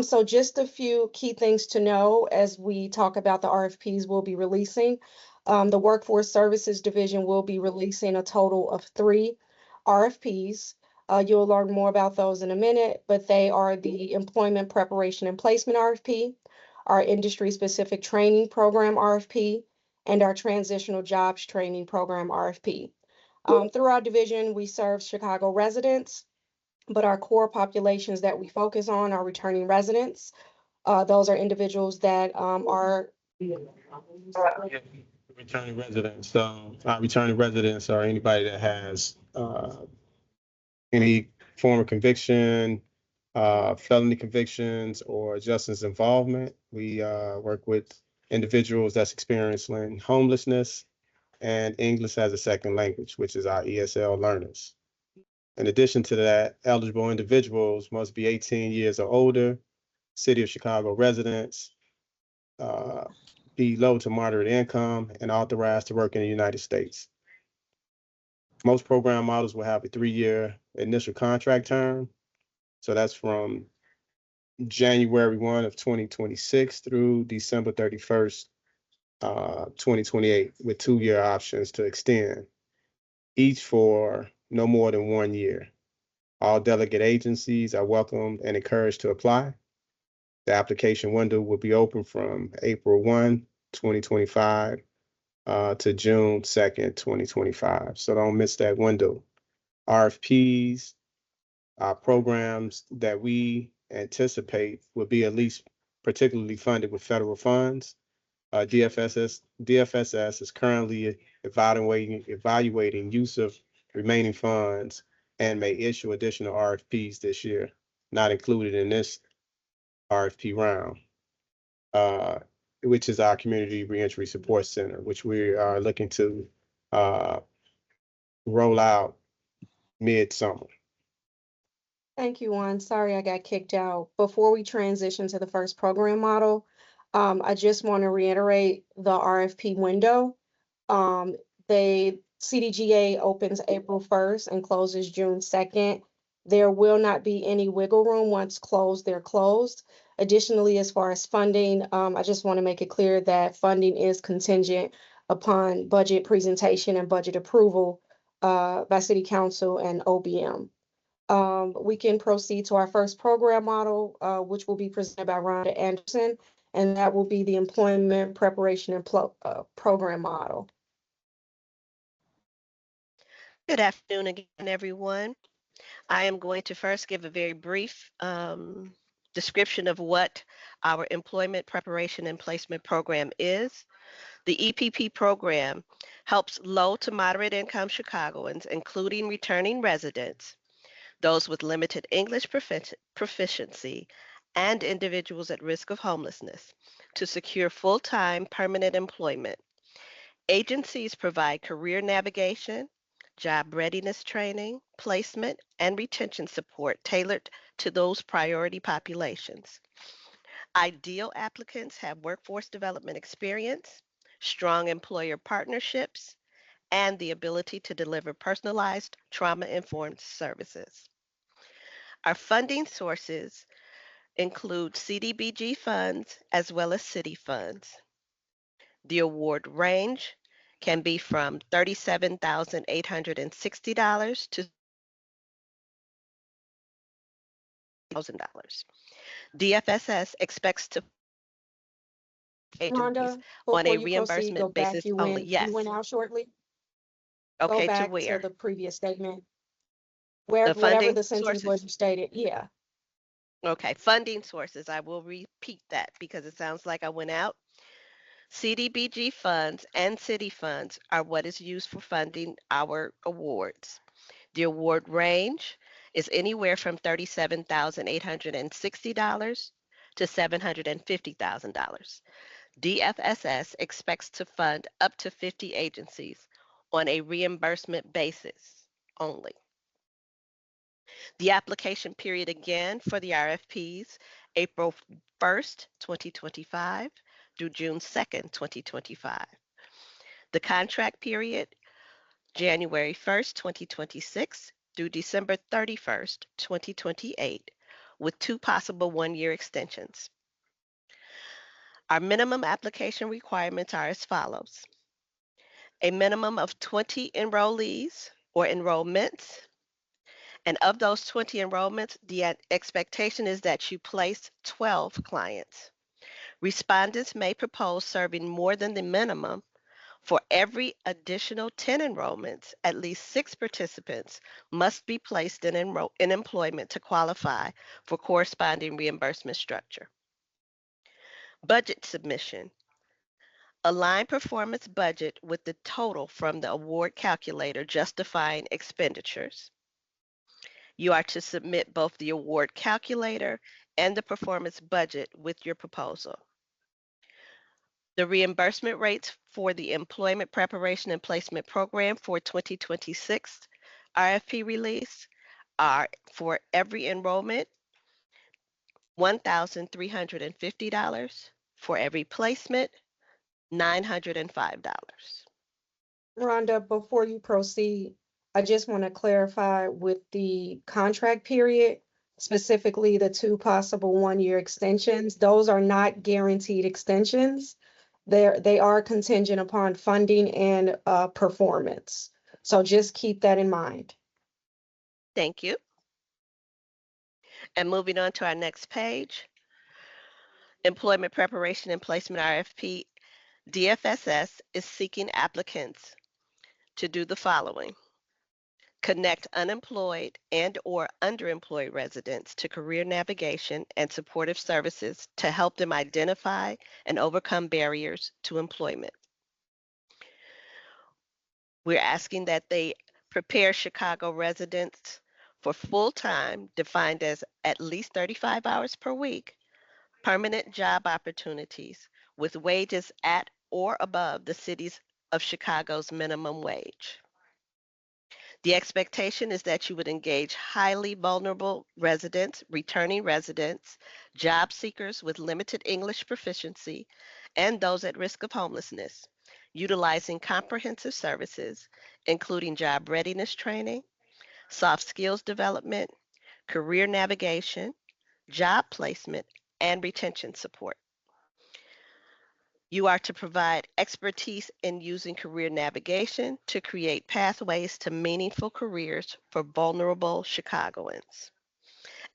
So just a few key things to know as we talk about the RFPs we'll be releasing. The Workforce Services Division will be releasing a total of 3 RFPs. You'll learn more about those in a minute, but they are the Employment Preparation and Placement RFP, our Industry-Specific Training Program RFP, and our Transitional Jobs Training Program RFP. Through our division, we serve Chicago residents, but our core populations that we focus on are returning residents. Those are individuals that are Returning residents. So returning residents are anybody that has any form of conviction, felony convictions, or justice involvement. We work with individuals that's experiencing homelessness and English as a second language, which is our ESL learners. In addition to that, eligible individuals must be 18 years or older, City of Chicago residents, be low to moderate income, and authorized to work in the United States. Most program models will have a 3-year initial contract term. So that's from January 1 of 2026 through December 31st, 2028, with 2-year options to extend, each for no more than 1 year. All delegate agencies are welcome and encouraged to apply. The application window will be open from April 1, 2025 to June 2nd, 2025. So don't miss that window. RFPs, programs that we anticipate will be at least particularly funded with federal funds. DFSS is currently evaluating use of remaining funds and may issue additional RFPs this year, not included in this RFP round, which is our Community Reentry Support Center, which we are looking to roll out mid-summer. Thank you, Juan. Sorry I got kicked out. Before we transition to the first program model, I just want to reiterate the RFP window. The CDGA opens April 1st and closes June 2nd. There will not be any wiggle room. Once closed, they're closed. Additionally, as far as funding, I just want to make it clear that funding is contingent upon budget presentation and budget approval by City Council and OBM. We can proceed to our first program model, which will be presented by Rhonda Anderson, and that will be the Employment Preparation and Program model. Good afternoon again, everyone. I am going to first give a very brief description of what our Employment Preparation and Placement Program is. The EPP program helps low to moderate income Chicagoans, including returning residents, those with limited English proficiency, and individuals at risk of homelessness, to secure full-time permanent employment. Agencies provide career navigation, job readiness training, placement, and retention support tailored to those priority populations. Ideal applicants have workforce development experience, strong employer partnerships, and the ability to deliver personalized, trauma-informed services. Our funding sources include CDBG funds as well as city funds. The award range can be from $37,860 to $1,000. DFSS expects to Rhonda, on a before you proceed, go reimbursement back. basis You only. went, Yes. you went out shortly. Go Okay, to back to where? the previous statement. The Whatever funding the sentence was sources? you stated. Yeah. Okay, funding sources. I will repeat that because it sounds like I went out. CDBG funds and city funds are what is used for funding our awards. The award range is anywhere from $37,860 to $750,000. DFSS expects to fund up to 50 agencies on a reimbursement basis only. The application period again for the RFPs, April 1st, 2025 through June 2nd, 2025. The contract period, January 1st, 2026 through December 31st, 2028, with 2 possible 1-year extensions. Our minimum application requirements are as follows: a minimum of 20 enrollees or enrollments. And of those 20 enrollments, the expectation is that you place 12 clients. Respondents may propose serving more than the minimum. For every additional 10 enrollments, at least 6 participants must be placed in employment to qualify for corresponding reimbursement structure. Budget submission. Align performance budget with the total from the award calculator justifying expenditures. You are to submit both the award calculator and the performance budget with your proposal. The reimbursement rates for the Employment Preparation and Placement Program for 2026 RFP release are for every enrollment, $1,350. For every placement, $905. Rhonda, before you proceed, I just want to clarify with the contract period, specifically the 2 possible 1-year extensions. Those are not guaranteed extensions. They are contingent upon funding and performance. So just keep that in mind. Thank you. And moving on to our next page, Employment Preparation and Placement RFP, DFSS is seeking applicants to do the following: connect unemployed and/or underemployed residents to career navigation and supportive services to help them identify and overcome barriers to employment. We're asking that they prepare Chicago residents for full-time, defined as at least 35 hours per week, permanent job opportunities with wages at or above the cities of Chicago's minimum wage. The expectation is that you would engage highly vulnerable residents, returning residents, job seekers with limited English proficiency, and those at risk of homelessness, utilizing comprehensive services, including job readiness training, soft skills development, career navigation, job placement, and retention support. You are to provide expertise in using career navigation to create pathways to meaningful careers for vulnerable Chicagoans.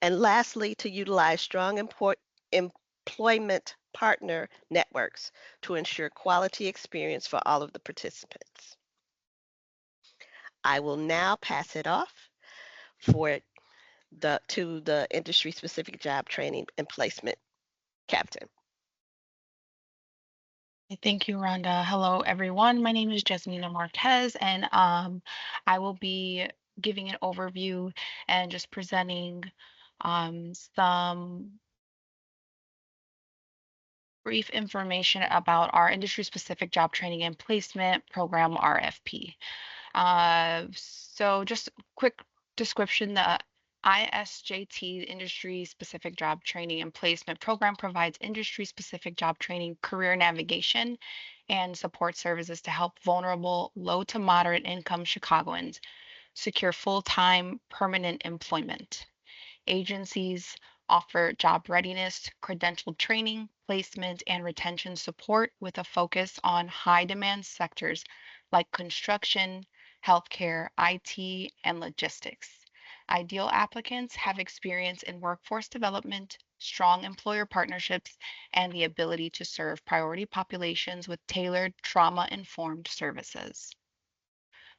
And lastly, to utilize strong employment partner networks to ensure quality experience for all of the participants. I will now pass it off to the industry-specific job training and placement captain. Thank you, Rhonda. Hello, everyone. My name is Jasmina Marquez, and I will be giving an overview and just presenting some brief information about our industry-specific job training and placement program, RFP. So just quick description, the ISJT Industry Specific Job Training and Placement Program provides industry specific job training, career navigation, and support services to help vulnerable, low to moderate income Chicagoans secure full-time permanent employment. Agencies offer job readiness, credentialed training, placement, and retention support with a focus on high demand sectors like construction, healthcare, IT, and logistics. Ideal applicants have experience in workforce development, strong employer partnerships, and the ability to serve priority populations with tailored trauma-informed services.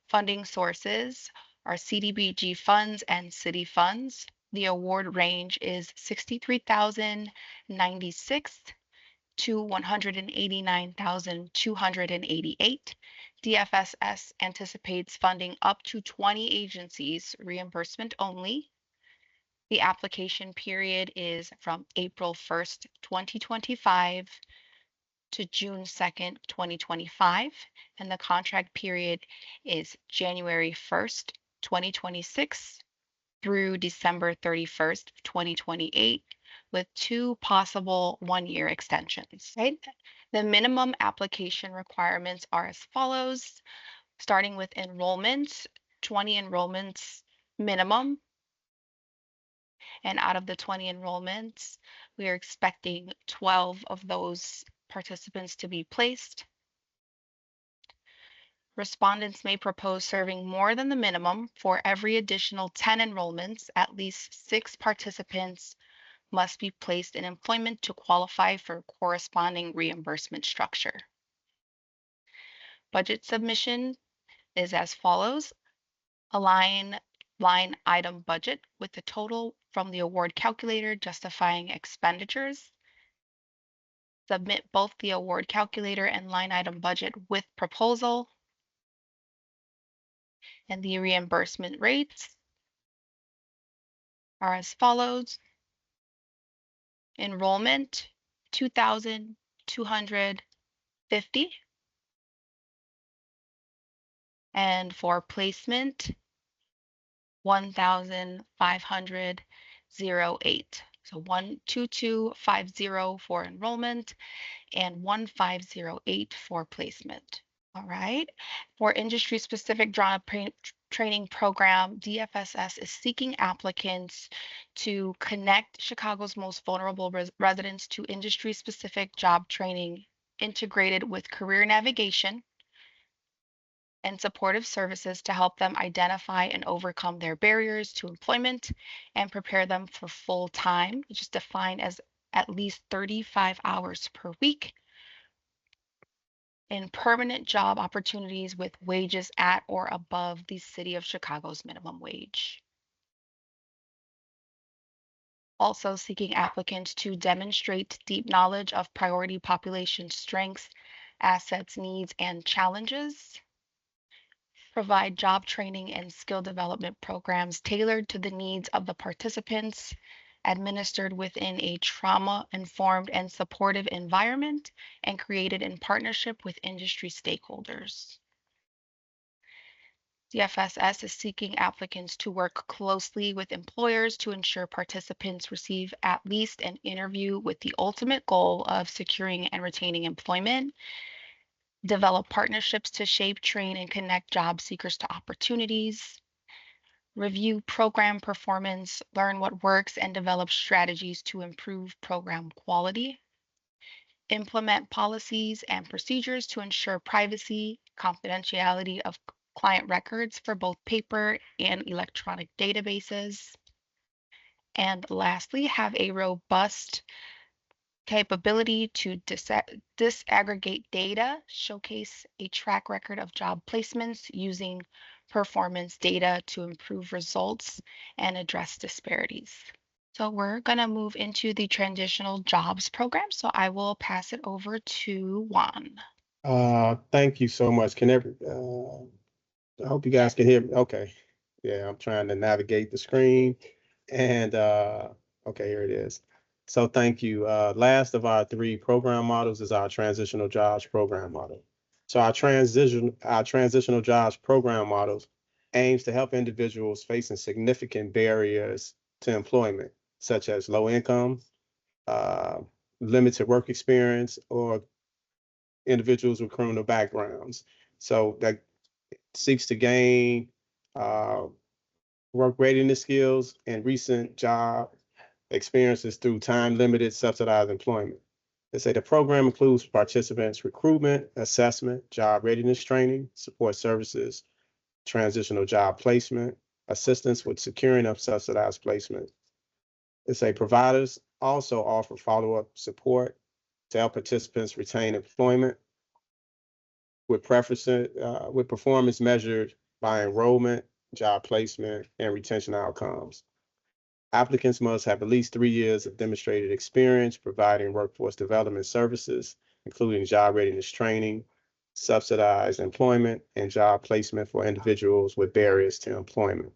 Funding sources are CDBG funds and city funds. The award range is $63,096 to $189,288. DFSS anticipates funding up to 20 agencies, reimbursement only. The application period is from April 1st, 2025 to June 2nd, 2025, and the contract period is January 1st, 2026 through December 31st, 2028, with 2 possible 1-year extensions, right? The minimum application requirements are as follows, starting with enrollments, 20 enrollments minimum. And out of the 20 enrollments, we are expecting 12 of those participants to be placed. Respondents may propose serving more than the minimum. For every additional 10 enrollments, at least 6 participants must be placed in employment to qualify for corresponding reimbursement structure. Budget submission is as follows. Align line item budget with the total from the award calculator justifying expenditures. Submit both the award calculator and line item budget with proposal. And the reimbursement rates are as follows. Enrollment, $2,250. And for placement, $1,508. So 12250 for enrollment and 1508 for placement. All right. For industry-specific job training program, DFSS is seeking applicants to connect Chicago's most vulnerable residents to industry-specific job training integrated with career navigation and supportive services to help them identify and overcome their barriers to employment and prepare them for full time, which is defined as at least 35 hours per week in permanent job opportunities with wages at or above the City of Chicago's minimum wage. Also seeking applicants to demonstrate deep knowledge of priority population strengths, assets, needs, and challenges. Provide job training and skill development programs tailored to the needs of the participants, administered within a trauma-informed and supportive environment, and created in partnership with industry stakeholders. DFSS is seeking applicants to work closely with employers to ensure participants receive at least an interview with the ultimate goal of securing and retaining employment. Develop partnerships to shape, train, and connect job seekers to opportunities. Review program performance, learn what works, and develop strategies to improve program quality. Implement policies and procedures to ensure privacy, confidentiality of client records for both paper and electronic databases. And lastly, have a robust capability to disaggregate data, showcase a track record of job placements using performance data to improve results and address disparities. So we're going to move into the transitional jobs program. So I will pass it over to Juan. Thank you so much. I hope you guys can hear me. Okay. Yeah, I'm trying to navigate the screen. And okay, here it is. So thank you. Last of our 3 program models is our transitional jobs program model. So our transitional jobs program models aims to help individuals facing significant barriers to employment, such as low income, limited work experience, or individuals with criminal backgrounds. So that seeks to gain work readiness skills and recent job experiences through time-limited subsidized employment. They say the program includes participants' recruitment, assessment, job readiness training, support services, transitional job placement, assistance with securing of subsidized placement. They say providers also offer follow-up support to help participants retain employment with performance measured by enrollment, job placement, and retention outcomes. Applicants must have at least 3 years of demonstrated experience providing workforce development services, including job readiness training, subsidized employment, and job placement for individuals with barriers to employment.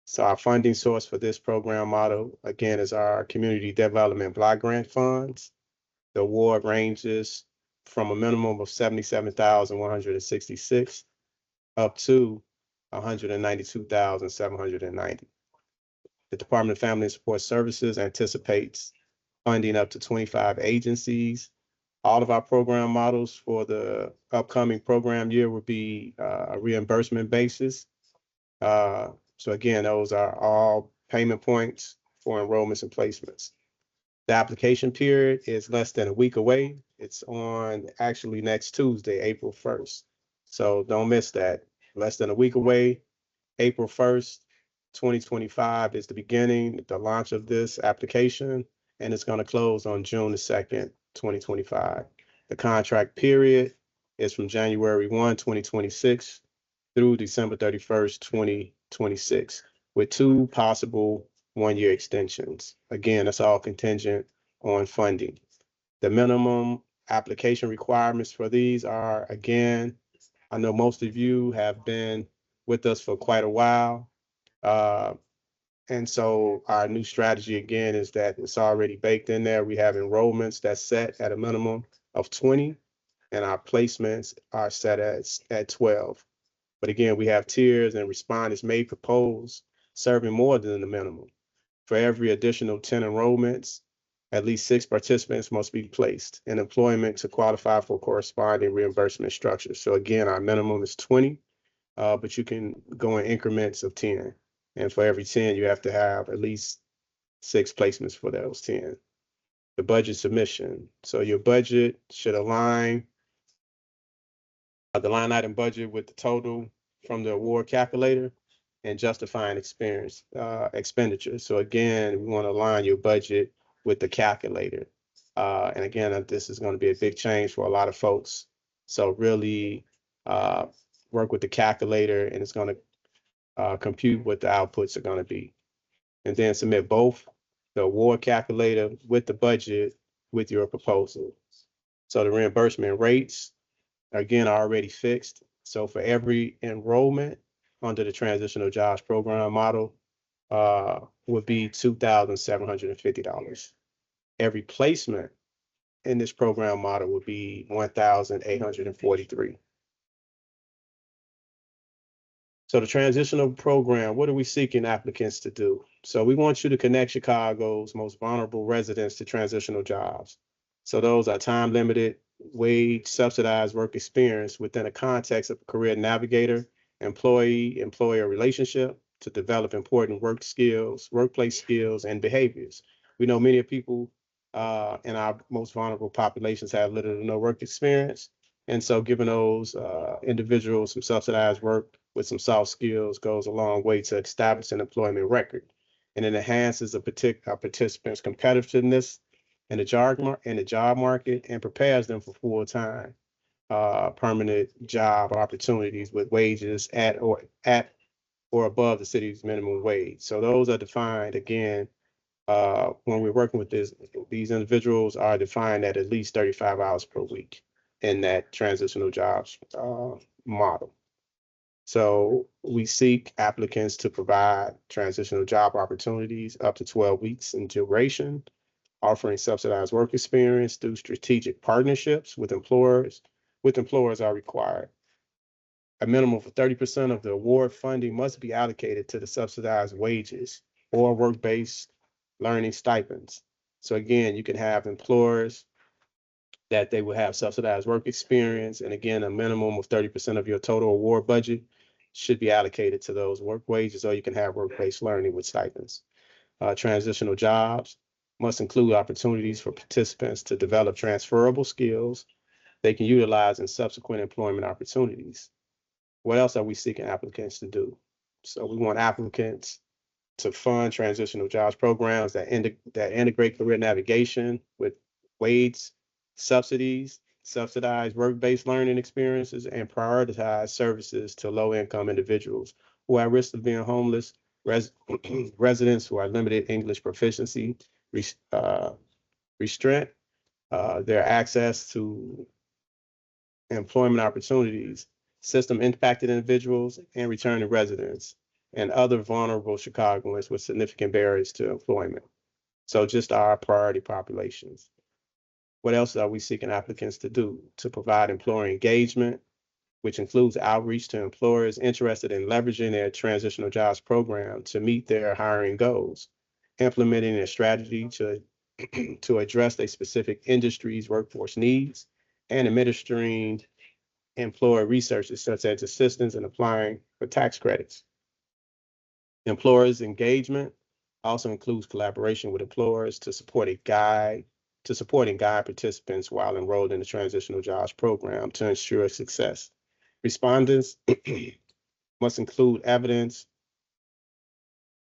So our funding source for this program model, again, is our community development block grant funds. The award ranges from a minimum of $77,166 up to $192,790. The Department of Family and Support Services anticipates funding up to 25 agencies. All of our program models for the upcoming program year will be a reimbursement basis. So again, those are all payment points for enrollments and placements. The application period is less than a week away. It's on actually next Tuesday, April 1st. So don't miss that. Less than a week away, April 1st, 2025 is the beginning, the launch of this application, and it's going to close on June the 2nd, 2025. The contract period is from January 1, 2026 through December 31st, 2026, with 2 possible one-year extensions. Again, that's all contingent on funding. The minimum application requirements for these are, again, I know most of you have been with us for quite a while. And so our new strategy, again, is that it's already baked in there. We have enrollments that's set at a minimum of 20, and our placements are set at 12. But again, we have tiers, and respondents may propose serving more than the minimum. For every additional 10 enrollments, at least 6 participants must be placed in employment to qualify for corresponding reimbursement structure. So again, our minimum is 20, but you can go in increments of 10. And for every 10, you have to have at least 6 placements for those 10. The budget submission. So your budget should align the line item budget with the total from the award calculator and justifying expenditures. So again, we want to align your budget with the calculator. And again, this is going to be a big change for a lot of folks. So really work with the calculator, and it's going to compute what the outputs are going to be. And then submit both the award calculator with the budget with your proposal. So the reimbursement rates, again, are already fixed. So for every enrollment under the Transitional Jobs Program model would be $2,750. Every placement in this program model would be $1,843. So the transitional program, what are we seeking applicants to do? So we want you to connect Chicago's most vulnerable residents to transitional jobs. So those are time-limited, wage subsidized work experience within a context of a career navigator, employee-employer relationship to develop important work skills, workplace skills, and behaviors. We know many people in our most vulnerable populations have little to no work experience. And so giving those individuals some subsidized work with some soft skills goes a long way to establish an employment record. And it enhances a participant's competitiveness in the job market and prepares them for full-time permanent job opportunities with wages at or above the city's minimum wage. So those are defined, again, when we're working with these individuals are defined at least 35 hours per week in that transitional jobs model. So we seek applicants to provide transitional job opportunities up to 12 weeks in duration, offering subsidized work experience through strategic partnerships with employers. Are required. A minimum of 30% of the award funding must be allocated to the subsidized wages or work-based learning stipends. So again, you can have employers that they will have subsidized work experience. And again, a minimum of 30% of your total award budget should be allocated to those work wages, or you can have work-based learning with stipends. Transitional jobs must include opportunities for participants to develop transferable skills they can utilize in subsequent employment opportunities. What else are we seeking applicants to do? So we want applicants to fund transitional jobs programs that integrate career navigation with wage subsidies, subsidized work-based learning experiences, and prioritize services to low-income individuals who are at risk of being homeless, residents who are limited English proficiency, restraint their access to employment opportunities, system impacted individuals, and returning residents, and other vulnerable Chicagoans with significant barriers to employment. So just our priority populations. What else are we seeking applicants to do? To provide employer engagement, which includes outreach to employers interested in leveraging their transitional jobs program to meet their hiring goals, implementing a strategy to address a specific industry's workforce needs, and administering employer researches such as assistance in applying for tax credits. Employers engagement Also includes collaboration with employers to support and guide participants while enrolled in the transitional jobs program to ensure success. Respondents must include evidence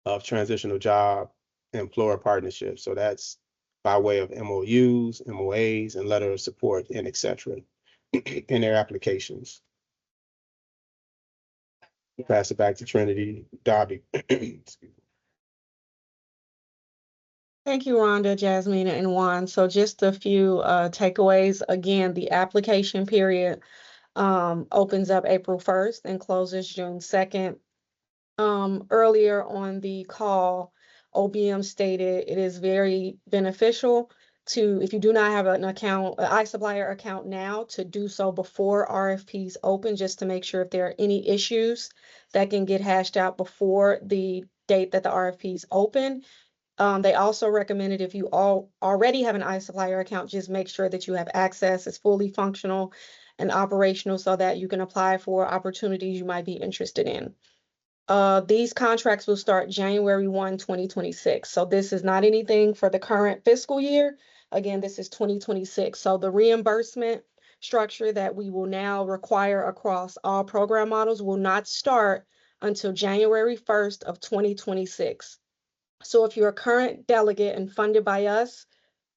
of transitional job employer partnerships. So that's by way of MOUs, MOAs, and letter of support, and et cetera, in their applications. Pass it back to Trinity Darby. Thank you, Rhonda, Jasmine, and Juan. So just a few takeaways. Again, the application period opens up April 1st and closes June 2nd. Earlier on the call, OBM stated it is very beneficial to, if you do not have an account, an iSupplier account now, to do so before RFPs open, just to make sure if there are any issues that can get hashed out before the date that the RFPs open. They also recommended if you already have an iSupplier account, just make sure that you have access, it's fully functional and operational so that you can apply for opportunities you might be interested in. These contracts will start January 1, 2026. So this is not anything for the current fiscal year. Again, this is 2026. So the reimbursement structure that we will now require across all program models will not start until January 1st of 2026. So if you're a current delegate and funded by us,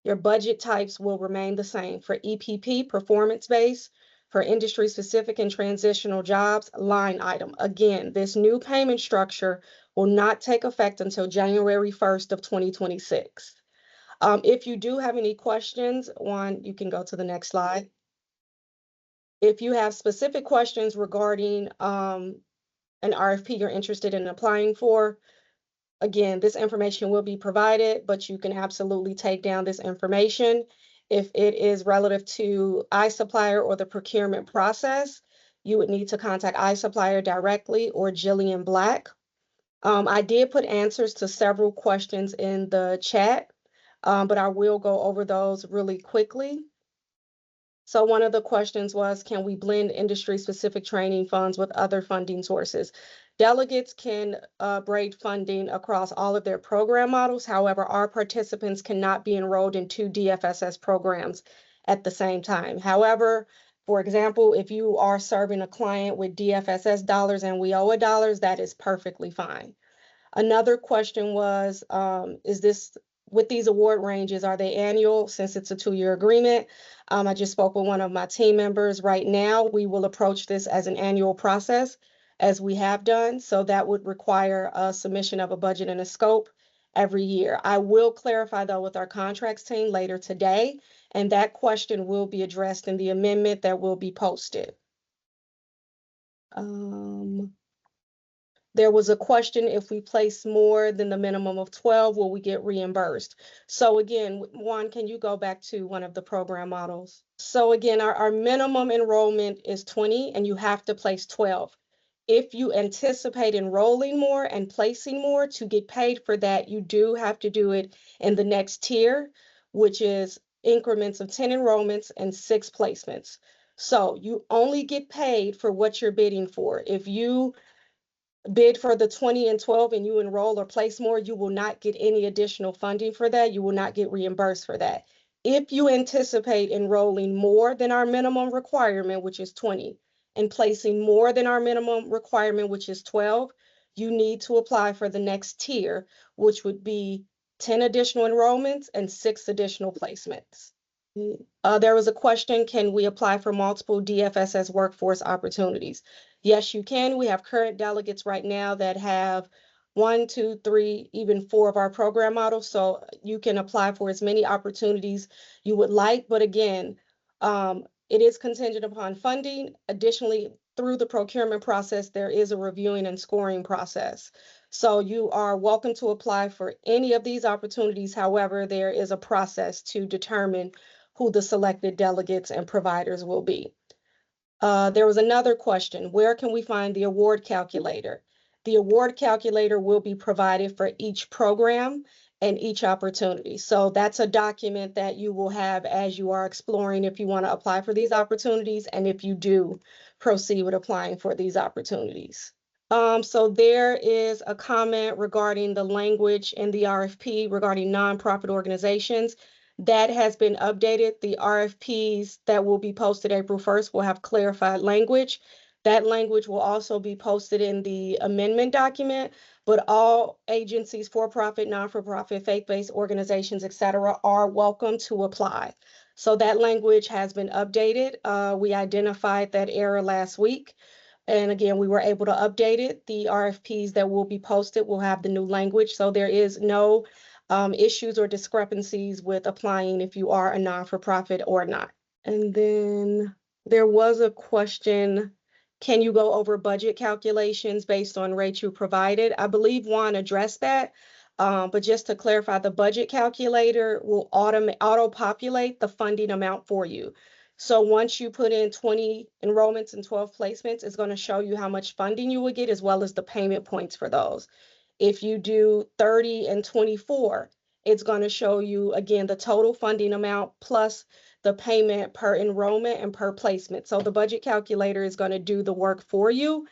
your budget types will remain the same. For EPP, performance-based, for industry-specific and transitional jobs, line item. Again, this new payment structure will not take effect until January 1st of 2026. If you do have any questions, Juan, you can go to the next slide. If you have specific questions regarding an RFP you're interested in applying for, again, this information will be provided, but you can absolutely take down this information. If it is relative to iSupplier or the procurement process, you would need to contact iSupplier directly or Jillian Black. I did put answers to several questions in the chat, but I will go over those really quickly. So one of the questions was, can we blend industry-specific training funds with other funding sources? Delegates can braid funding across all of their program models. However, our participants cannot be enrolled in 2 DFSS programs at the same time. However, for example, if you are serving a client with DFSS dollars and WIOA dollars, that is perfectly fine. Another question was, is this, with these award ranges, are they annual since it's a 2-year agreement? I just spoke with one of my team members. Right now, we will approach this as an annual process, as we have done. So that would require a submission of a budget and a scope every year. I will clarify, though, with our contracts team later today, and that question will be addressed in the amendment that will be posted. There was a question, if we place more than the minimum of 12, will we get reimbursed? So again, Juan, can you go back to one of the program models? So again, our minimum enrollment is 20 and you have to place 12. If you anticipate enrolling more and placing more, to get paid for that, you do have to do it in the next tier, which is increments of 10 enrollments and 6 placements. So you only get paid for what you're bidding for. If you bid for the 20 and 12 and you enroll or place more, you will not get any additional funding for that. You will not get reimbursed for that. If you anticipate enrolling more than our minimum requirement, which is 20, and placing more than our minimum requirement, which is 12, you need to apply for the next tier, which would be 10 additional enrollments and 6 additional placements. There was a question, can we apply for multiple DFSS workforce opportunities? Yes, you can. We have current delegates right now that have 1, 2, 3, even 4 of our program models. So you can apply for as many opportunities you would like. But again, it is contingent upon funding. Additionally, through the procurement process, there is a reviewing and scoring process. So you are welcome to apply for any of these opportunities. However, there is a process to determine who the selected delegates and providers will be. There was another question, where can we find the award calculator? The award calculator will be provided for each program and each opportunity. So that's a document that you will have as you are exploring if you want to apply for these opportunities and if you do proceed with applying for these opportunities. So there is a comment regarding the language in the RFP regarding nonprofit organizations. That has been updated. The RFPs that will be posted April 1st will have clarified language. That language will also be posted in the amendment document, but all agencies, for-profit, non-for-profit, faith-based organizations, et cetera, are welcome to apply. So that language has been updated. We identified that error last week. And again, we were able to update it. The RFPs that will be posted will have the new language. So there is no issues or discrepancies with applying if you are a non-for-profit or not. And then there was a question, can you go over budget calculations based on rates you provided? I believe Juan addressed that. But just to clarify, the budget calculator will auto-populate the funding amount for you. So once you put in 20 enrollments and 12 placements, it's going to show you how much funding you would get as well as the payment points for those. If you do 30 and 24, it's going to show you, again, the total funding amount plus the payment per enrollment and per placement. So the budget calculator is going to do the work for you.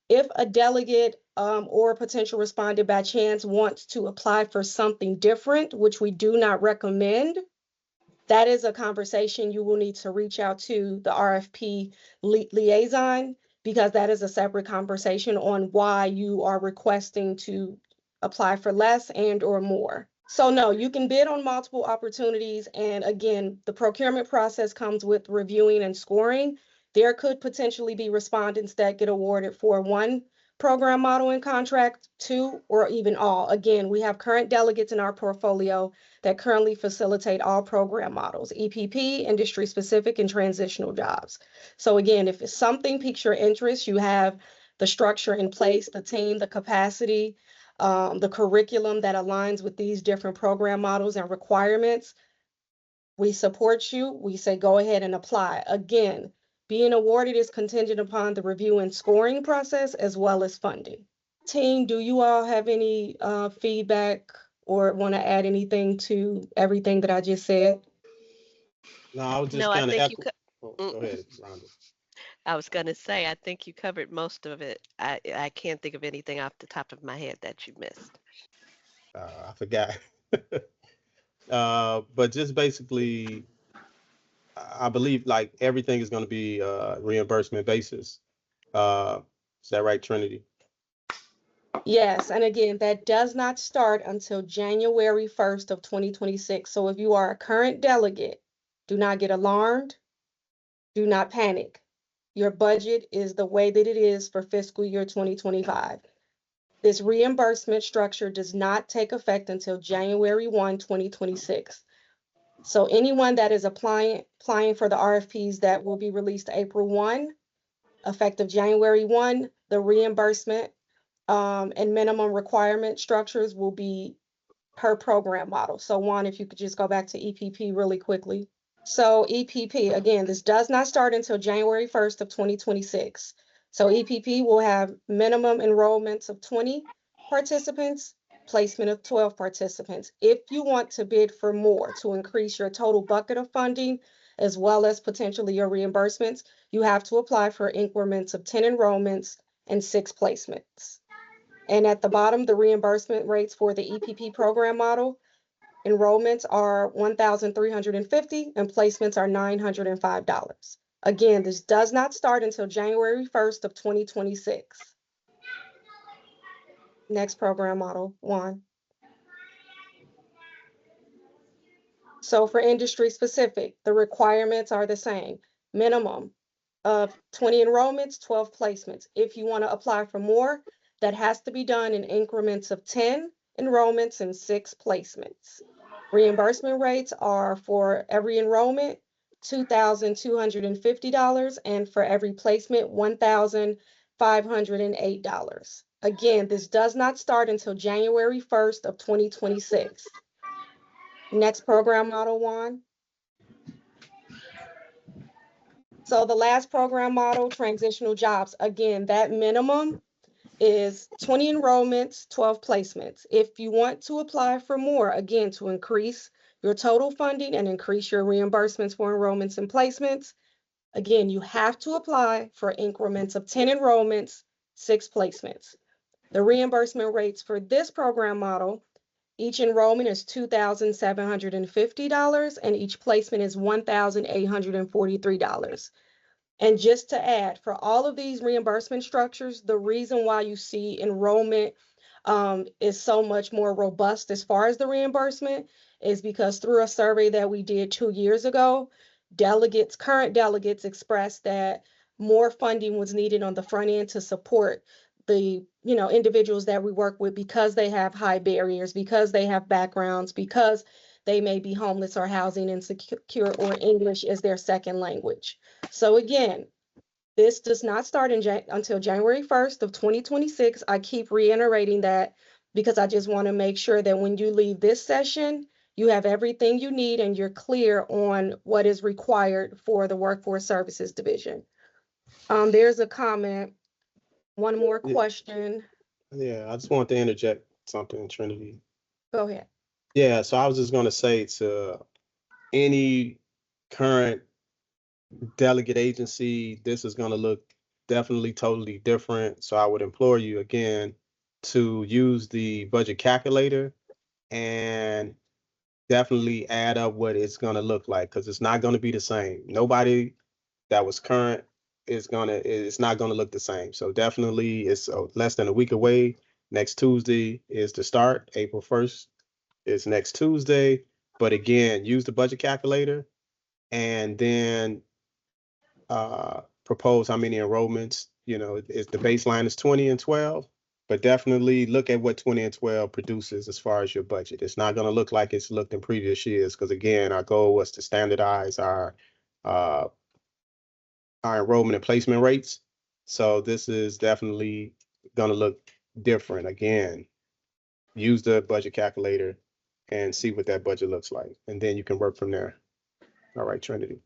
If a delegate or a potential respondent by chance wants to apply for something different, which we do not recommend, that is a conversation you will need to reach out to the RFP liaison, because that is a separate conversation on why you are requesting to apply for less and or more. So no, you can bid on multiple opportunities. And again, the procurement process comes with reviewing and scoring. There could potentially be respondents that get awarded for one program model and contract, two, or even all. Again, we have current delegates in our portfolio that currently facilitate all program models, EPP, industry specific, and transitional jobs. So again, if something piques your interest, you have the structure in place, the team, the capacity, the curriculum that aligns with these different program models and requirements, we support you. We say go ahead and apply. Again, being awarded is contingent upon the review and scoring process as well as funding. Team, do you all have any feedback or want to add anything to everything that I just said? No, I was just No, I kind of think you echo. Oh, go ahead, Rhonda. I was going to say, I think you covered most of it. I can't think of anything off the top of my head that you missed. I forgot. But just basically, I believe like everything is going to be reimbursement basis. Is that right, Trinity? Yes, and again, that does not start until January 1st of 2026. So if you are a current delegate, do not get alarmed, do not panic. Your budget is the way that it is for fiscal year 2025. This reimbursement structure does not take effect until January 1, 2026. So anyone that is applying for the RFPs that will be released April 1, effective January 1, the reimbursement and minimum requirement structures will be per program model. So Juan, if you could just go back to EPP really quickly. So EPP, again, this does not start until January 1st of 2026. So EPP will have minimum enrollments of 20 participants, placement of 12 participants. If you want to bid for more to increase your total bucket of funding, as well as potentially your reimbursements, you have to apply for increments of 10 enrollments and 6 placements. And at the bottom, the reimbursement rates for the EPP program model, enrollments are $1,350 and placements are $905. Again, this does not start until January 1st of 2026. Next program model, Juan. So for industry specific, the requirements are the same. Minimum of 20 enrollments, 12 placements. If you want to apply for more, that has to be done in increments of 10 enrollments and 6 placements. Reimbursement rates are for every enrollment, $2,250, and for every placement, $1,508. Again, this does not start until January 1st of 2026. Next program model, Juan. So the last program model, transitional jobs, again, that minimum is 20 enrollments, 12 placements. If you want to apply for more, again, to increase your total funding and increase your reimbursements for enrollments and placements, again, you have to apply for increments of 10 enrollments, 6 placements. The reimbursement rates for this program model, each enrollment is $2,750 and each placement is $1,843. And just to add, for all of these reimbursement structures, the reason why you see enrollment is so much more robust as far as the reimbursement is because through a survey that we did 2 years ago, current delegates expressed that more funding was needed on the front end to support the individuals that we work with because they have high barriers, because they have backgrounds, because they may be homeless or housing insecure or English is their second language. So again, this does not start until January 1st of 2026. I keep reiterating that because I just want to make sure that when you leave this session, you have everything you need and you're clear on what is required for the Workforce Services Division. There's a comment. One more question. Yeah, I just want to interject something, Trinity. Go ahead. Yeah, so I was just going to say to any current delegate agency, this is going to look definitely totally different. So I would implore you again to use the budget calculator and definitely add up what it's going to look like, because it's not going to be the same. Nobody that was current it's not going to look the same. So definitely it's less than a week away. Next Tuesday is the start. April 1st is next Tuesday. But again, use the budget calculator and then propose how many enrollments. The baseline is 20 and 12, but definitely look at what 20 and 12 produces as far as your budget. It's not going to look like it's looked in previous years, because again, our goal was to standardize our enrollment and placement rates. So this is definitely going to look different. Again, use the budget calculator and see what that budget looks like, and then you can work from there. All right, Trinity.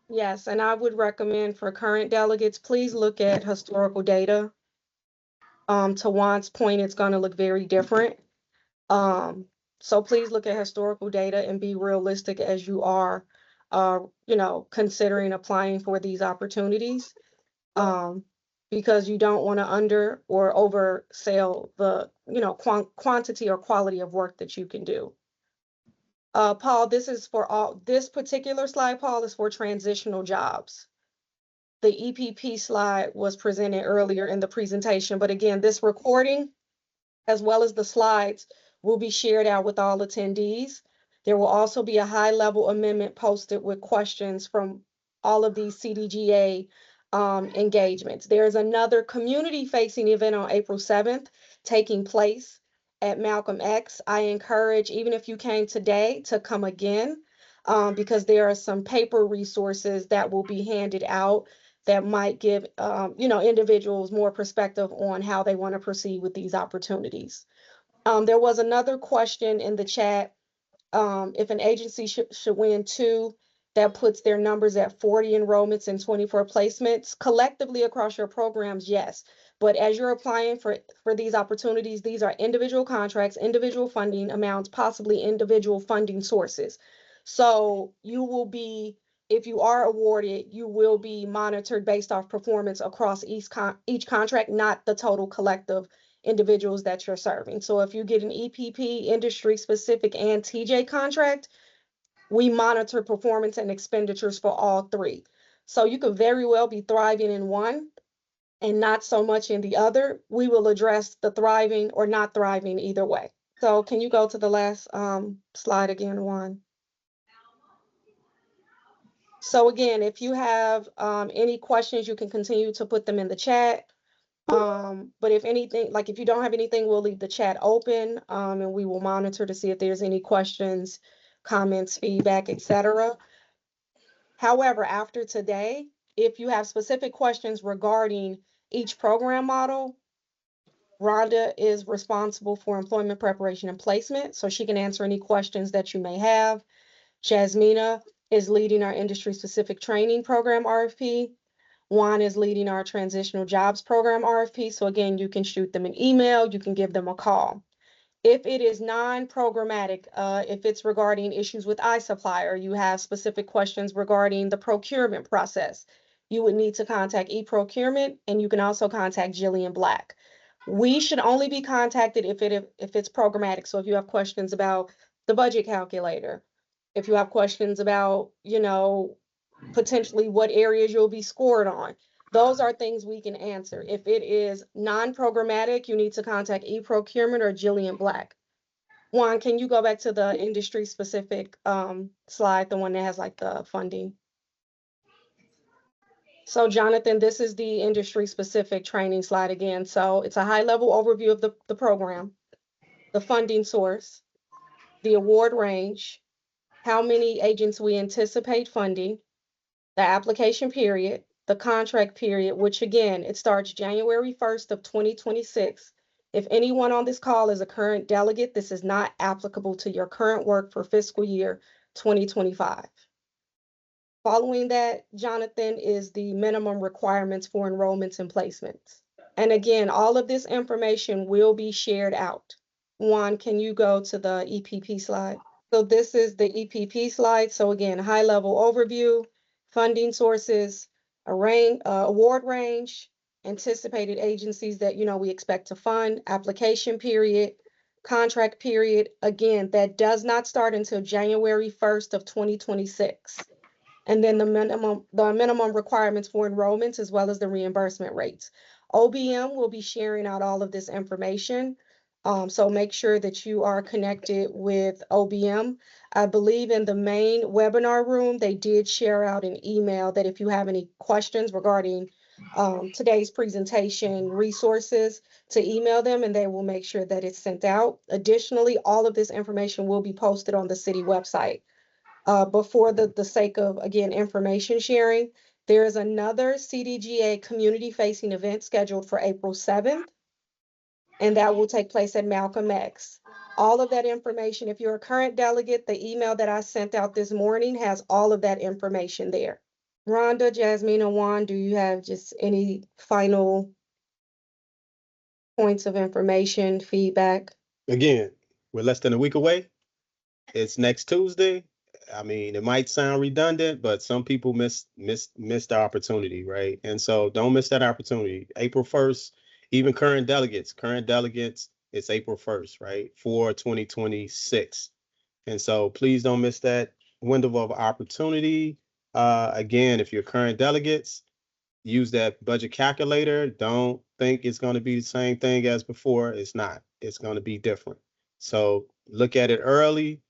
Yes, and I would recommend for current delegates, please look at historical data. To Juan's point, it's going to look very different. So please look at historical data and be realistic as you are, considering applying for these opportunities. Because you don't want to under or oversell the, quantity or quality of work that you can do. Paul, this particular slide, Paul, is for transitional jobs. The EPP slide was presented earlier in the presentation, but again, this recording, as well as the slides, will be shared out with all attendees. There will also be a high-level amendment posted with questions from all of these CDGA engagements. There's another community-facing event on April 7th taking place at Malcolm X. I encourage, even if you came today, to come again because there are some paper resources that will be handed out that might give individuals more perspective on how they want to proceed with these opportunities. There was another question in the chat. If an agency should win 2, that puts their numbers at 40 enrollments and 24 placements. Collectively across your programs, yes. But as you're applying for these opportunities, these are individual contracts, individual funding amounts, possibly individual funding sources. So you will be, if you are awarded, you will be monitored based off performance across each contract, not the total collective individuals that you're serving. So if you get an EPP, industry specific, and TJ contract, we monitor performance and expenditures for all 3. So you could very well be thriving in one and not so much in the other. We will address the thriving or not thriving either way. So can you go to the last slide again, Juan? So again, if you have any questions, you can continue to put them in the chat. But if anything, like if you don't have anything, we'll leave the chat open and we will monitor to see if there's any questions, comments, feedback, etc. However, after today, if you have specific questions regarding each program model, Rhonda is responsible for employment preparation and placement, so she can answer any questions that you may have. Jasmina is leading our industry-specific training program RFP. Juan is leading our transitional jobs program RFP. So again, you can shoot them an email, you can give them a call. If it is non-programmatic, if it's regarding issues with iSupplier, you have specific questions regarding the procurement process, you would need to contact e-procurement, and you can also contact Jillian Black. We should only be contacted if it's programmatic. So if you have questions about the budget calculator, if you have questions about, potentially what areas you'll be scored on, those are things we can answer. If it is non-programmatic, you need to contact e-procurement or Jillian Black. Juan, can you go back to the industry specific slide, the one that has like the funding? So Jonathan, this is the industry specific training slide again. So it's a high level overview of the program, the funding source, the award range, how many agents we anticipate funding, the application period, the contract period, which again, it starts January 1st of 2026. If anyone on this call is a current delegate, this is not applicable to your current work for fiscal year 2025. Following that, Jonathan, is the minimum requirements for enrollments and placements. And again, all of this information will be shared out. Juan, can you go to the EPP slide? So this is the EPP slide. So again, high level overview, funding sources, award range, anticipated agencies that we expect to fund, application period, contract period. Again, that does not start until January 1st of 2026. And then the minimum requirements for enrollments as well as the reimbursement rates. OBM will be sharing out all of this information. So make sure that you are connected with OBM. I believe in the main webinar room, they did share out an email that if you have any questions regarding today's presentation resources, to email them and they will make sure that it's sent out. Additionally, all of this information will be posted on the city website. Before the sake of, again, information sharing, there is another CDGA community-facing event scheduled for April 7th, and that will take place at Malcolm X. All of that information, if you're a current delegate, the email that I sent out this morning has all of that information there. Rhonda, Jasmine, and Juan, do you have just any final points of information, feedback? Again, we're less than a week away. It's next Tuesday. I mean, it might sound redundant, but some people miss the opportunity, right? And so don't miss that opportunity. April 1st, even current delegates, it's April 1st, right? For 2026. And so please don't miss that window of opportunity. Again, if you're current delegates, use that budget calculator. Don't think it's going to be the same thing as before. It's not. It's going to be different. So look at it early,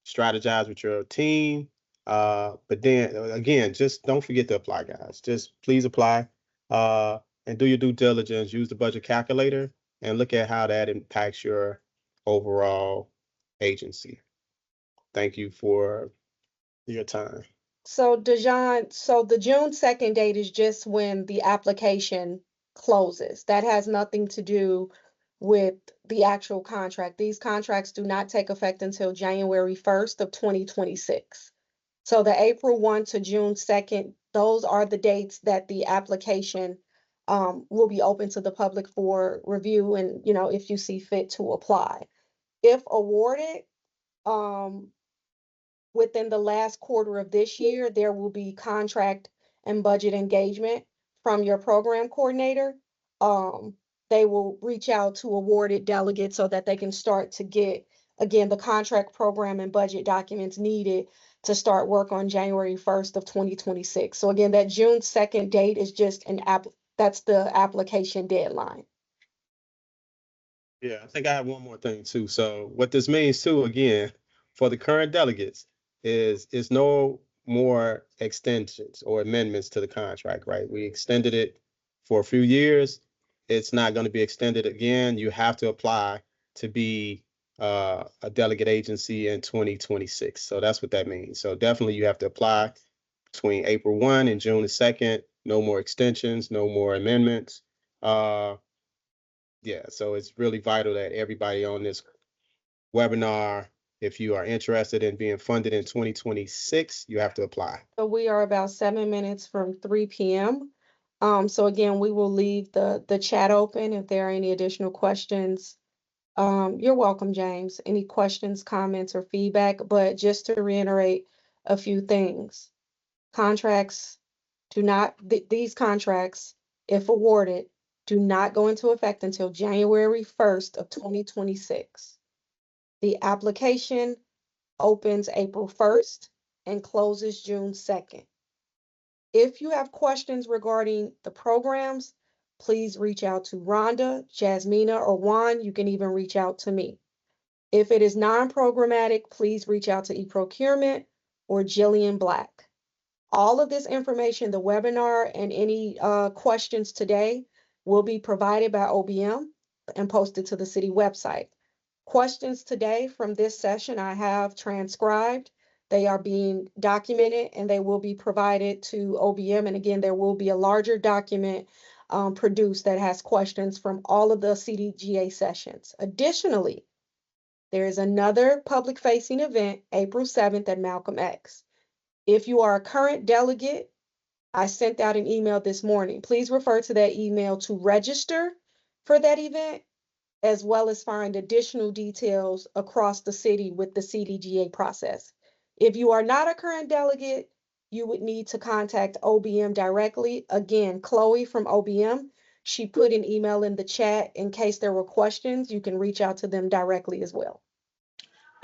strategize with your team. But then again, just don't forget to apply, guys. Just please apply and do your due diligence. Use the budget calculator and look at how that impacts your overall agency. Thank you for your time. So Dejan, so the June 2nd date is just when the application closes. That has nothing to do with the actual contract. These contracts do not take effect until January 1st of 2026. So the April 1 to June 2nd, those are the dates that the application will be open to the public for review and, if you see fit to apply. If awarded, within the last quarter of this year, there will be contract and budget engagement from your program coordinator. They will reach out to awarded delegates so that they can start to get, again, the contract, program, and budget documents needed to start work on January 1st of 2026. So again, that June 2nd date is just that's the application deadline. Yeah, I think I have one more thing too. So what this means too, again, for the current delegates is no more extensions or amendments to the contract, right? We extended it for a few years. It's not going to be extended again. You have to apply to be a delegate agency in 2026. So that's what that means. So definitely you have to apply between April 1 and June the 2nd. No more extensions, no more amendments. Yeah, so it's really vital that everybody on this webinar, if you are interested in being funded in 2026, you have to apply. So we are about 7 minutes from 3 p.m. So again, we will leave the chat open if there are any additional questions. You're welcome, James. Any questions, comments, or feedback? But just to reiterate a few things, contracts these contracts, if awarded, do not go into effect until January 1st of 2026. The application opens April 1st and closes June 2nd. If you have questions regarding the programs, please reach out to Rhonda, Jasmina, or Juan. You can even reach out to me. If it is non-programmatic, please reach out to eProcurement or Jillian Black. All of this information, the webinar and any questions today will be provided by OBM and posted to the city website. Questions today from this session I have transcribed. They are being documented and they will be provided to OBM. And again, there will be a larger document produced that has questions from all of the CDGA sessions. Additionally, there is another public facing event April 7th at Malcolm X. If you are a current delegate, I sent out an email this morning. Please refer to that email to register for that event, as well as find additional details across the city with the CDGA process. If you are not a current delegate, you would need to contact OBM directly. Again, Chloe from OBM, she put an email in the chat in case there were questions. You can reach out to them directly as well.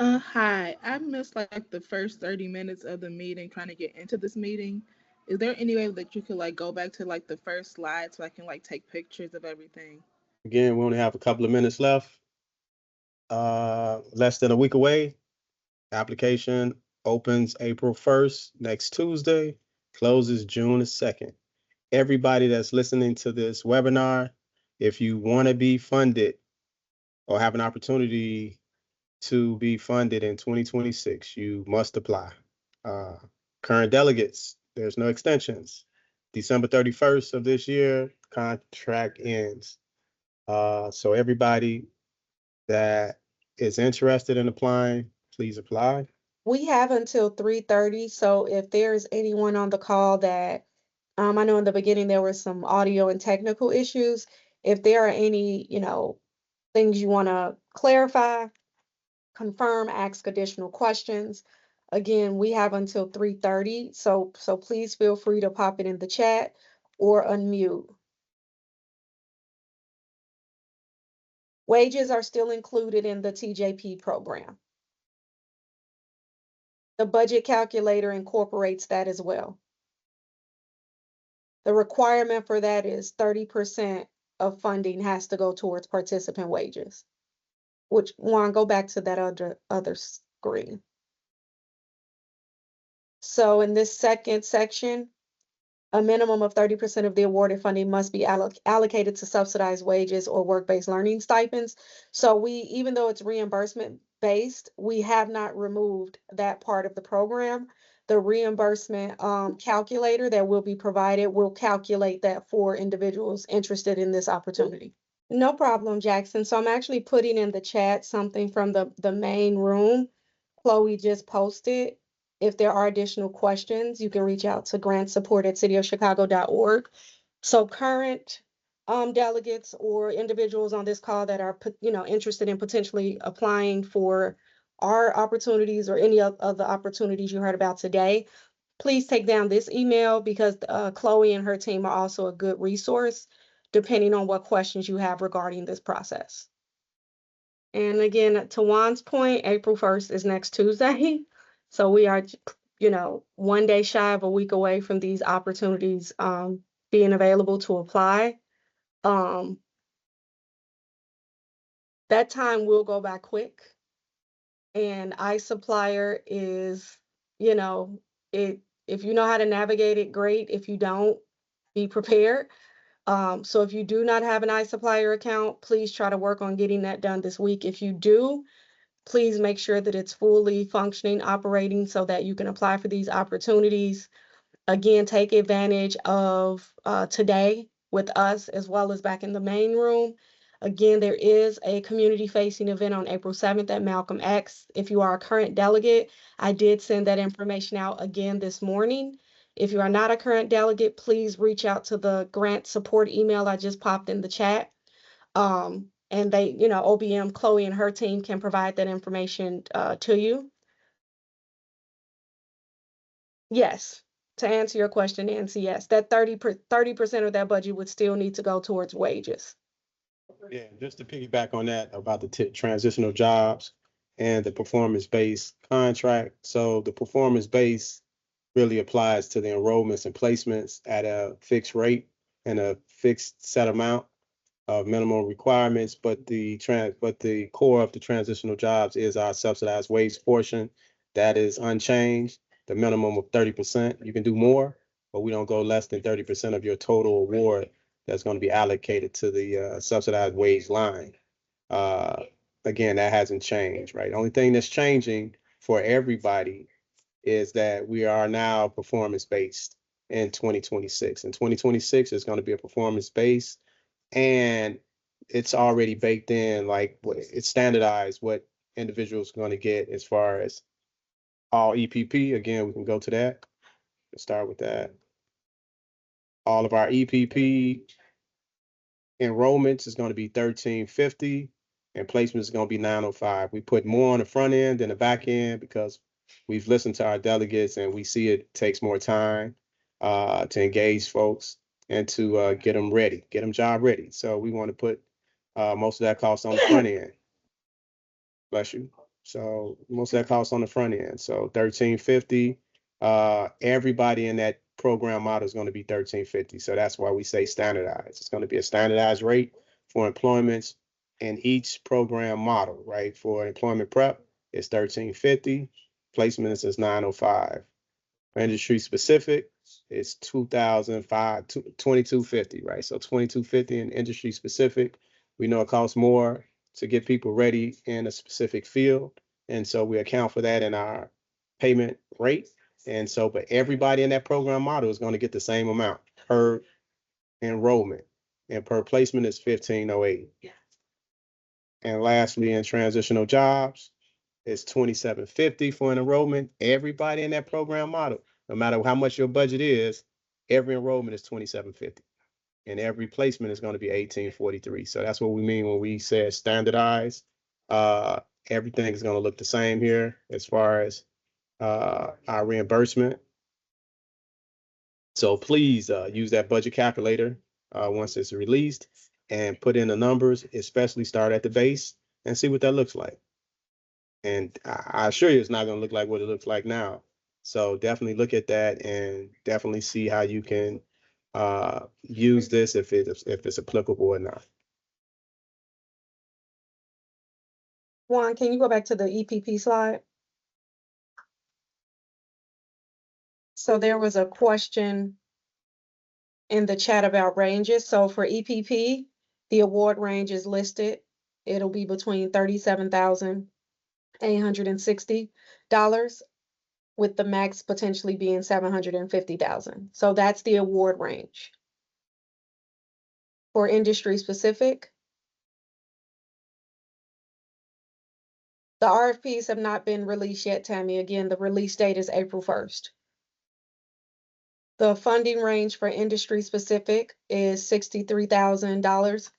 Hi. I missed like the first 30 minutes of the meeting trying to get into this meeting. Is there any way that you could like go back to like the first slide so I can like take pictures of everything? Again, we only have a couple of minutes left. Less than a week away. Application opens April 1st, next Tuesday, closes June 2nd. Everybody that's listening to this webinar, if you want to be funded or have an opportunity to be funded in 2026, you must apply. Current delegates, there's no extensions. December 31st of this year, contract ends. So everybody that is interested in applying, please apply. We have until 3:30, so if there's anyone on the call that, I know in the beginning there were some audio and technical issues. If there are any, things you want to clarify, confirm, ask additional questions, again, we have until 3:30, so please feel free to pop it in the chat or unmute. Wages are still included in the TJP program. The budget calculator incorporates that as well. The requirement for that is 30% of funding has to go towards participant wages. Which, Juan, go back to that other screen. So in this second section, a minimum of 30% of the awarded funding must be allocated to subsidized wages or work-based learning stipends. So even though it's reimbursement based, we have not removed that part of the program. The reimbursement calculator that will be provided will calculate that for individuals interested in this opportunity. No problem, Jackson. So I'm actually putting in the chat something from the main room. Chloe just posted. If there are additional questions, you can reach out to grantsupport@cityofchicago.org. So current delegates or individuals on this call that are interested in potentially applying for our opportunities or any of the opportunities you heard about today, please take down this email because Chloe and her team are also a good resource depending on what questions you have regarding this process. And again, to Juan's point, April 1st is next Tuesday. So we are, 1 day shy of a week away from these opportunities being available to apply. That time will go by quick. And iSupplier is, if you know how to navigate it, great. If you don't, be prepared. So if you do not have an iSupplier account, please try to work on getting that done this week. If you do, please make sure that it's fully functioning, operating so that you can apply for these opportunities. Again, take advantage of today with us as well as back in the main room. Again, there is a community-facing event on April 7th at Malcolm X. If you are a current delegate, I did send that information out again this morning. If you are not a current delegate, please reach out to the grant support email I just popped in the chat. And they, OBM, Chloe and her team can provide that information to you. Yes, to answer your question, Nancy, yes, that 30% of that budget would still need to go towards wages. Yeah, just to piggyback on that about the transitional jobs and the performance-based contract. So the performance-based really applies to the enrollments and placements at a fixed rate and a fixed set amount of minimum requirements, but the core of the transitional jobs is our subsidized wage portion. That is unchanged, the minimum of 30%. You can do more, but we don't go less than 30% of your total award that's going to be allocated to the subsidized wage line. Again, that hasn't changed, right? The only thing that's changing for everybody is that we are now performance-based in 2026. In 2026 is going to be a performance-based, and it's already baked in, like it's standardized what individuals are going to get as far as all EPP. Again, we can go to that. Let's start with that. All of our EPP enrollments is going to be 1350, and placements is going to be 905. We put more on the front end than the back end because we've listened to our delegates and we see it takes more time to engage folks and to get them ready, get them job ready. So we want to put most of that cost on the front end. Bless you. So most of that cost on the front end. So 1350. Everybody in that program model is going to be 1350. So that's why we say standardized. It's going to be a standardized rate for employments in each program model, right? For employment prep, it's 1350. Placements is 905. For industry specific, it's 2250, right? So 2250 in industry specific. We know it costs more to get people ready in a specific field. And so we account for that in our payment rate. And so, but everybody in that program model is going to get the same amount per enrollment, and per placement is 1508. And lastly, in transitional jobs, it's 2750 for an enrollment. Everybody in that program model, no matter how much your budget is, every enrollment is 2750. And every placement is going to be 1843. So that's what we mean when we say standardized. Everything is going to look the same here as far as our reimbursement. So please use that budget calculator once it's released and put in the numbers, especially start at the base and see what that looks like. And I assure you it's not going to look like what it looks like now. So definitely look at that and definitely see how you can use this if it's applicable or not. Juan, can you go back to the EPP slide? So there was a question in the chat about ranges. So for EPP, the award range is listed. It'll be between $37,860 with the max potentially being $750,000. So that's the award range. For industry specific, the RFPs have not been released yet, Tammy. Again, the release date is April 1st. The funding range for industry specific is $63,000,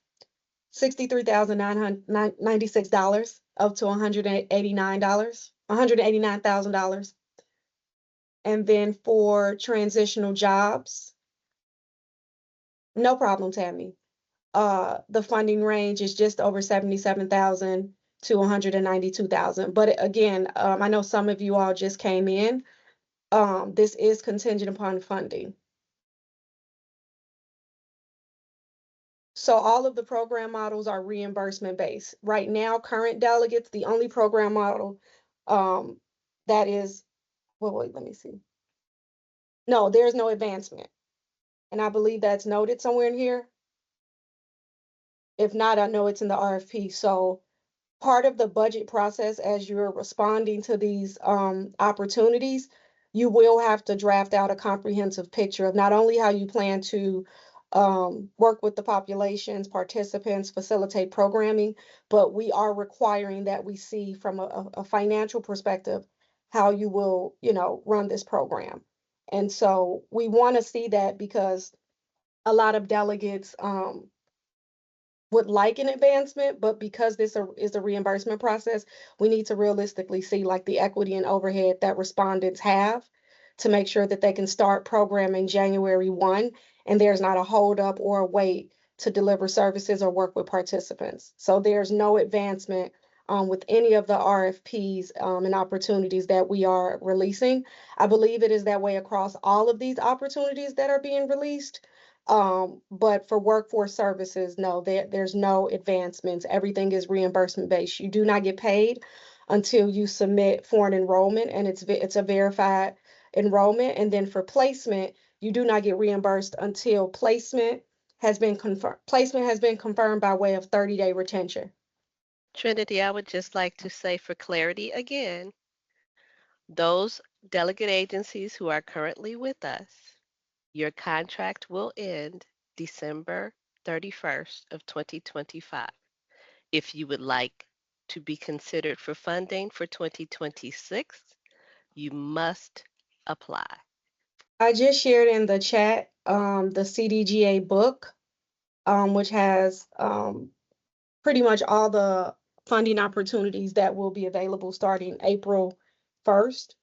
$63,996 up to $189,000. And then for transitional jobs, no problem, Tammy. The funding range is just over $77,000 to $192,000. But again, I know some of you all just came in. This is contingent upon funding. So all of the program models are reimbursement based. Right now, current delegates, the only program model that is, well, wait, let me see. No, there's no advancement. And I believe that's noted somewhere in here. If not, I know it's in the RFP. So part of the budget process as you're responding to these opportunities, you will have to draft out a comprehensive picture of not only how you plan to work with the populations, participants, facilitate programming, but we are requiring that we see from a financial perspective how you will, run this program. And so we want to see that because a lot of delegates would like an advancement, but because this is a reimbursement process, we need to realistically see like the equity and overhead that respondents have. to make sure that they can start programming January 1 and there's not a holdup or a wait to deliver services or work with participants. So there's no advancement with any of the RFPs and opportunities that we are releasing. I believe it is that way across all of these opportunities that are being released. But for workforce services, no, there's no advancements. Everything is reimbursement based. You do not get paid until you submit for an enrollment, and it's a verified enrollment. And then for placement, you do not get reimbursed until placement has been confirmed. Placement has been confirmed by way of 30-day retention. Trinity, I would just like to say for clarity again, those delegate agencies who are currently with us, your contract will end December 31st of 2025. If you would like to be considered for funding for 2026, you must apply. I just shared in the chat the CDGA book, which has pretty much all the funding opportunities that will be available starting April 1st.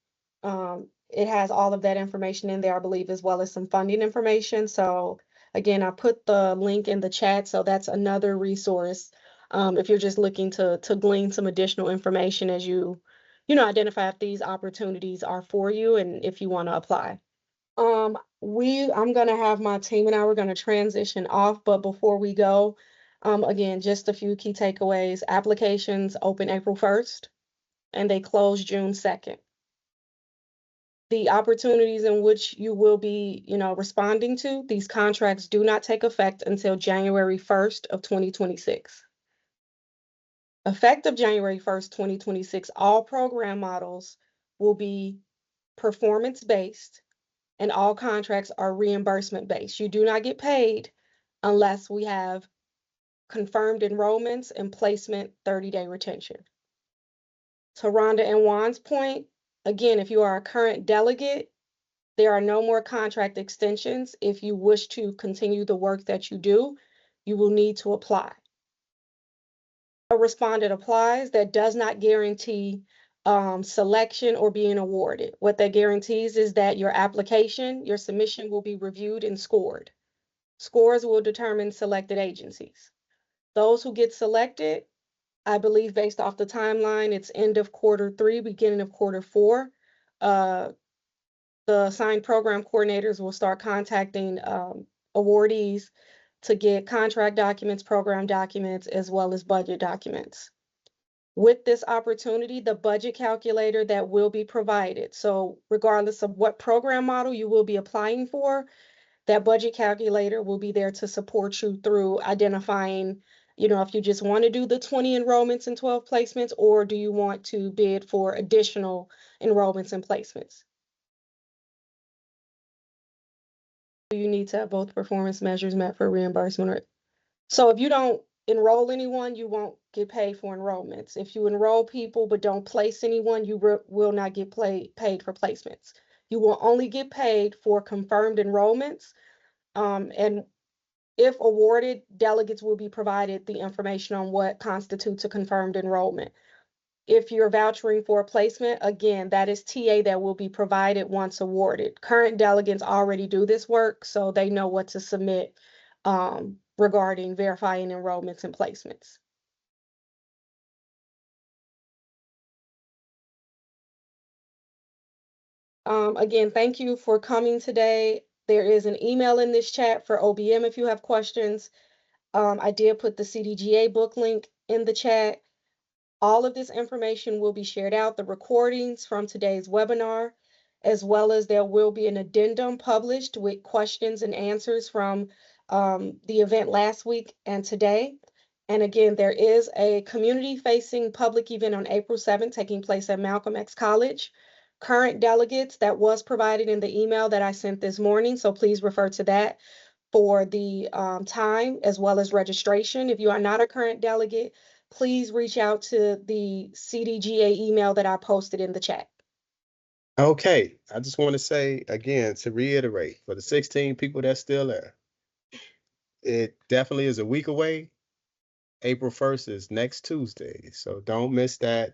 It has all of that information in there, I believe, as well as some funding information. So again, I put the link in the chat, so that's another resource if you're just looking to glean some additional information as you know, identify if these opportunities are for you and if you want to apply. I'm gonna have my team and I, we're gonna transition off, but before we go, again, just a few key takeaways. Applications open April 1st and they close June 2nd. The opportunities in which you will be, you know, responding to, these contracts do not take effect until January 1st of 2026. Effective January 1st, 2026, all program models will be performance-based and all contracts are reimbursement based. You do not get paid unless we have confirmed enrollments and placement 30-day retention. To Rhonda and Juan's point, again, if you are a current delegate, there are no more contract extensions. If you wish to continue the work that you do, you will need to apply. A respondent applies, that does not guarantee selection or being awarded. What that guarantees is that your application, your submission will be reviewed and scored. Scores will determine selected agencies. Those who get selected, I believe based off the timeline, it's end of Q3, beginning of Q4. The assigned program coordinators will start contacting awardees to get contract documents, program documents, as well as budget documents. With this opportunity, the budget calculator that will be provided, so regardless of what program model you will be applying for, that budget calculator will be there to support you through identifying, you know, if you just want to do the 20 enrollments and 12 placements, or do you want to bid for additional enrollments and placements. You need to have both performance measures met for reimbursement. So if you don't enroll anyone, you won't get paid for enrollments. If you enroll people but don't place anyone, you will not get paid for placements. You will only get paid for confirmed enrollments. And if awarded, delegates will be provided the information on what constitutes a confirmed enrollment. If you're vouchering for a placement, again, that is TA that will be provided once awarded. Current delegates already do this work, so they know what to submit regarding verifying enrollments and placements. Again, thank you for coming today. There is an email in this chat for OBM if you have questions. I did put the CDGA book link in the chat. All of this information will be shared out, the recordings from today's webinar, as well as there will be an addendum published with questions and answers from the event last week and today. And again, there is a community-facing public event on April 7th taking place at Malcolm X College. Current delegates, that was provided in the email that I sent this morning, so please refer to that for the time as well as registration. If you are not a current delegate, please reach out to the CDGA email that I posted in the chat. Okay, I just want to say again, to reiterate, for the 16 people that's still there, it definitely is a week away. April 1st is next Tuesday, so don't miss that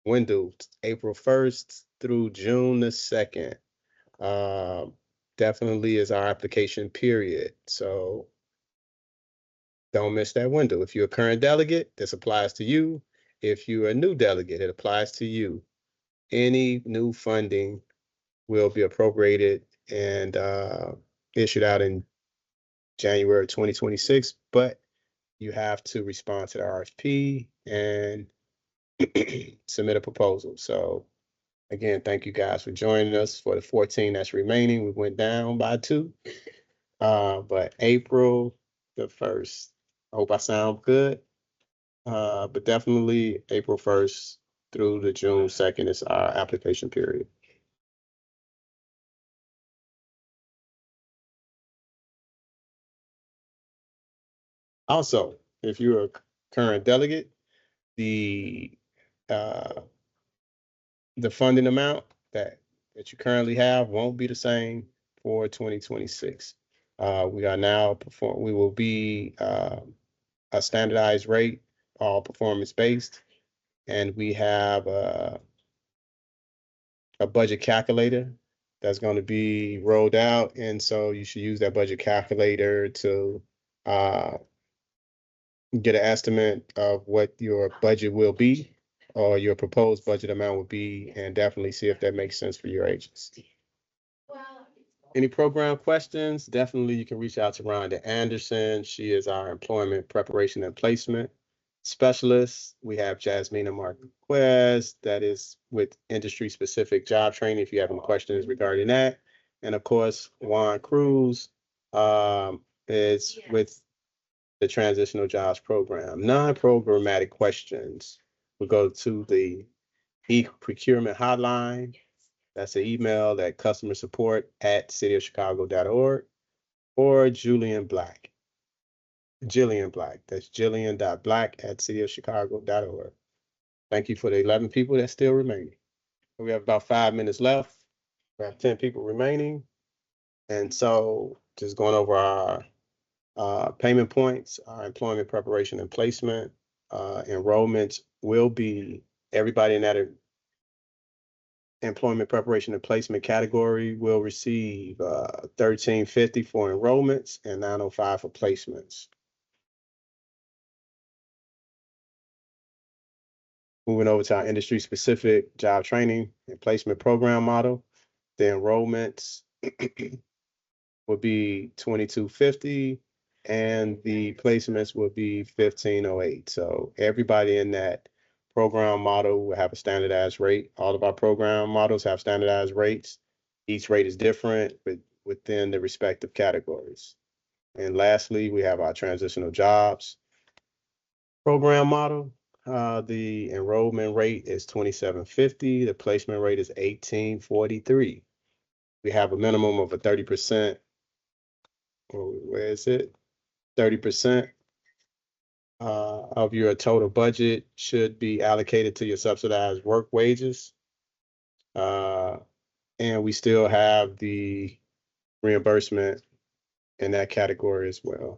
window, April 1st through June the 2nd. definitely is our application period. So don't miss that window. If you're a current delegate, this applies to you. If you're a new delegate, it applies to you. Any new funding will be appropriated and issued out in January 2026, but you have to respond to the RFP and submit a proposal. So again, thank you guys for joining us. For the 14 that's remaining, we went down by 2. But April the 1st, I hope I sound good. But definitely April 1st through the June 2nd is our application period. Also, if you're a current delegate, the funding amount that you currently have won't be the same for 2026. We will be a standardized rate, all performance based, and we have a budget calculator that's going to be rolled out, and so you should use that budget calculator to get an estimate of what your budget will be or your proposed budget amount will be, and definitely see if that makes sense for your agency. Any program questions? Definitely you can reach out to Rhonda Anderson. She is our employment preparation and placement specialist. We have Jasmina Marquez that is with industry specific job training if you have any questions regarding that. And of course, Juan Cruz is with the transitional jobs program. Non-programmatic questions will go to the e-procurement hotline. That's an email at customersupport@cityofchicago.org, or Jillian Black. That's Jillian.black@cityofchicago.org. Thank you for the 11 people that still remaining. We have about 5 minutes left. We have 10 people remaining. And so just going over our payment points, our employment preparation and placement, enrollments will be everybody in that employment preparation and placement category will receive $13.50 for enrollments and $9.05 for placements. Moving over to our industry specific job training and placement program model, the enrollments will be $22.50 and the placements will be $15.08. So everybody in that program model will have a standardized rate. All of our program models have standardized rates. Each rate is different within the respective categories. And lastly, we have our transitional jobs program model. The enrollment rate is $27.50. The placement rate is $18.43. We have a minimum of a 30%. Where is it? 30% of your total budget should be allocated to your subsidized work wages. And we still have the reimbursement in that category as well.